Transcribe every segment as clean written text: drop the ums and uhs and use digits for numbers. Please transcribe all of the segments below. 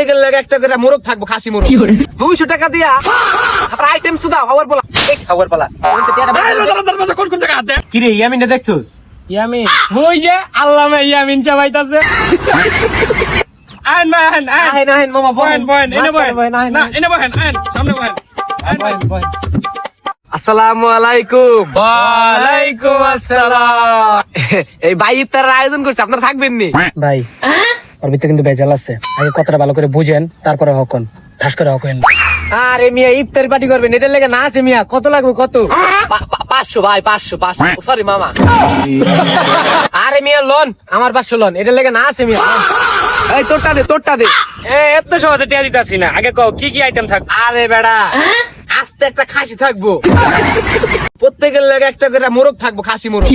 প্রত্যেকের লাগে একটা করে মোরগ থাকবো, খাসি মোরগ। 200 টাকা দিয়া আপনার আইটেম সুদা খাবার বলা, খাবার বলা। কি রে ইয়ামিনটা দেখছোস? ইয়ামিন ওই যে আল্লামা ইয়ামিন চাবাইতাছে। আইন বহেন আহেন আহেন মামা বহেন বহেন এনে বহেন না এনে বহেন আইন সামনে বহেন। আসসালামু আলাইকুম। ওয়ালাইকুম আসসালাম। এই ভাই ইফতারের আয়োজন করছে, আপনারা থাকবেন নি? ভাই ওর ভিতরে কিন্তু বেজাল আছে, আগে কথাটা ভালো করে বুঝেন তারপরে হকন ঠাস করে হকেন। আরে মিয়া ইফতার পার্টি করবেন, এটার লেগে না আছে মিয়া। কত লাগবে কত? 500 ভাই, 500 সরি মামা। আরে মিয়া লোন আমার 500 লোন, এটার লেগে না আছে মিয়া। এই তোরটা দে। এত সহজে টিয়া দিতাছি না, আগে কও কি কি আইটেম থাকবে। আরে বেড়া আস্তে একটা খাসি থাকবো, প্রত্যেকের লাগে একটা করে মোরগ থাকবো, খাসি মোরগ।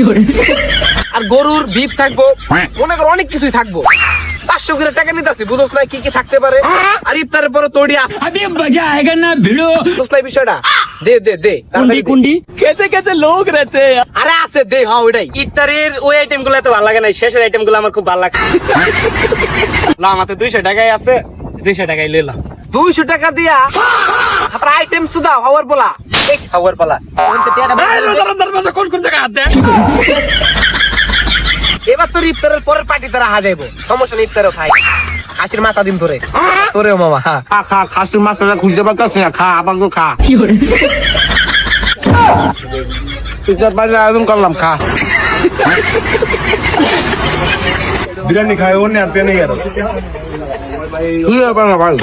আর গরুর বিফ থাকবো, মনে করো অনেক কিছুই থাকবো। 500 করে টাকা নিতেছি, বুঝোস না কি কি থাকতে পারে। আর ইফতারের পরে তোড়ি আছে, মজা আয়েগা না ভিড়ো। বুঝোস না বিষয়টা? দে কুন্ডি কুন্ডি কেসে লোক রেতে। আরে আছে দে, হ্যাঁ ওইটাই। ইফতারের ওই আইটেম গুলো এত ভালো লাগে না, শেষের আইটেম গুলো আমার খুব ভালো লাগছে। না আমাদের 200 টাকাই আছে, 200 টাকাই লইলাম। 200 টাকা দিয়া আপনার আইটেম সুদা খাবার বলা, খাবার বলা। এবার তোর ইফতারের পরের পার্টি তারা হাজাইবো, সমস্যা নেই। ইফতারও খাই খাসির মাথা দিন তোরে, তোরেও মামা। খা খাসির মাথাটা খুঁজতে পারতেছি না, খা আবার খা। ইফতার পার্টির আয়োজন করলাম, খা। বিরিয়ানি খায় অন্য আর তেনে গেল। কি ব্যাপার ভাই?